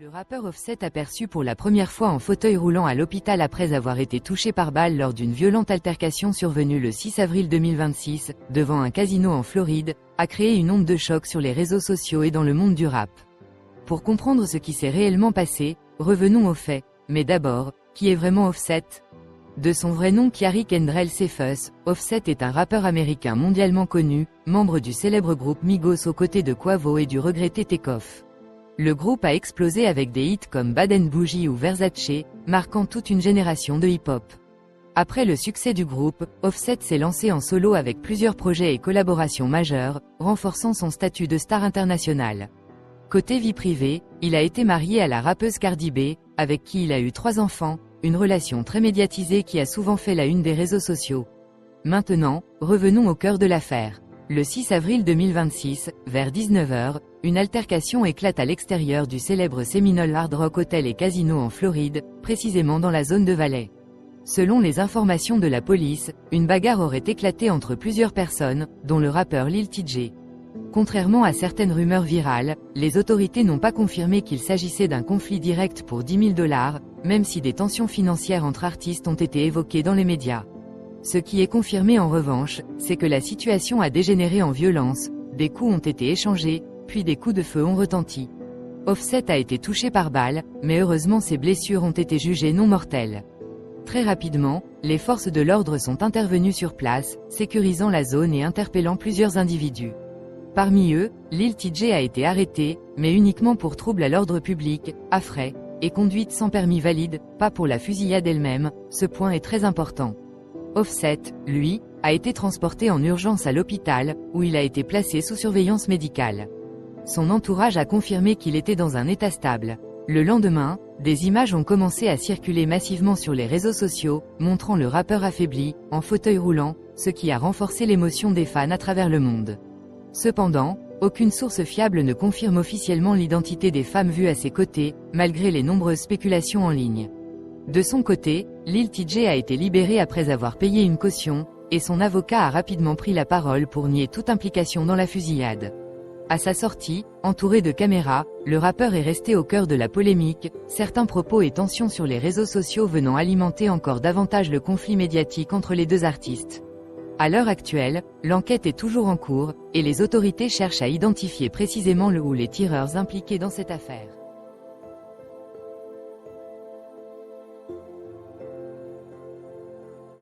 Le rappeur Offset aperçu pour la première fois en fauteuil roulant à l'hôpital après avoir été touché par balle lors d'une violente altercation survenue le 6 avril 2026, devant un casino en Floride, a créé une onde de choc sur les réseaux sociaux et dans le monde du rap. Pour comprendre ce qui s'est réellement passé, revenons aux faits, mais d'abord, qui est vraiment Offset ? De son vrai nom Kiari Kendrell Cephus, Offset est un rappeur américain mondialement connu, membre du célèbre groupe Migos aux côtés de Quavo et du regretté Takeoff. Le groupe a explosé avec des hits comme Bad and Bougie ou Versace, marquant toute une génération de hip-hop. Après le succès du groupe, Offset s'est lancé en solo avec plusieurs projets et collaborations majeures, renforçant son statut de star international. Côté vie privée, il a été marié à la rappeuse Cardi B, avec qui il a eu 3 enfants, une relation très médiatisée qui a souvent fait la une des réseaux sociaux. Maintenant, revenons au cœur de l'affaire. Le 6 avril 2026, vers 19h, une altercation éclate à l'extérieur du célèbre Seminole Hard Rock Hotel et Casino en Floride, précisément dans la zone de Valley. Selon les informations de la police, une bagarre aurait éclaté entre plusieurs personnes, dont le rappeur Lil TJ. Contrairement à certaines rumeurs virales, les autorités n'ont pas confirmé qu'il s'agissait d'un conflit direct pour $10 000, même si des tensions financières entre artistes ont été évoquées dans les médias. Ce qui est confirmé en revanche, c'est que la situation a dégénéré en violence, des coups ont été échangés, puis des coups de feu ont retenti. Offset a été touché par balle, mais heureusement ses blessures ont été jugées non mortelles. Très rapidement, les forces de l'ordre sont intervenues sur place, sécurisant la zone et interpellant plusieurs individus. Parmi eux, Lil TJ a été arrêté, mais uniquement pour trouble à l'ordre public, à frais, et conduite sans permis valide, pas pour la fusillade elle-même, ce point est très important. Offset, lui, a été transporté en urgence à l'hôpital, où il a été placé sous surveillance médicale. Son entourage a confirmé qu'il était dans un état stable. Le lendemain, des images ont commencé à circuler massivement sur les réseaux sociaux, montrant le rappeur affaibli, en fauteuil roulant, ce qui a renforcé l'émotion des fans à travers le monde. Cependant, aucune source fiable ne confirme officiellement l'identité des femmes vues à ses côtés, malgré les nombreuses spéculations en ligne. De son côté, Lil TJ a été libéré après avoir payé une caution, et son avocat a rapidement pris la parole pour nier toute implication dans la fusillade. À sa sortie, entouré de caméras, le rappeur est resté au cœur de la polémique, certains propos et tensions sur les réseaux sociaux venant alimenter encore davantage le conflit médiatique entre les deux artistes. À l'heure actuelle, l'enquête est toujours en cours, et les autorités cherchent à identifier précisément le ou les tireurs impliqués dans cette affaire.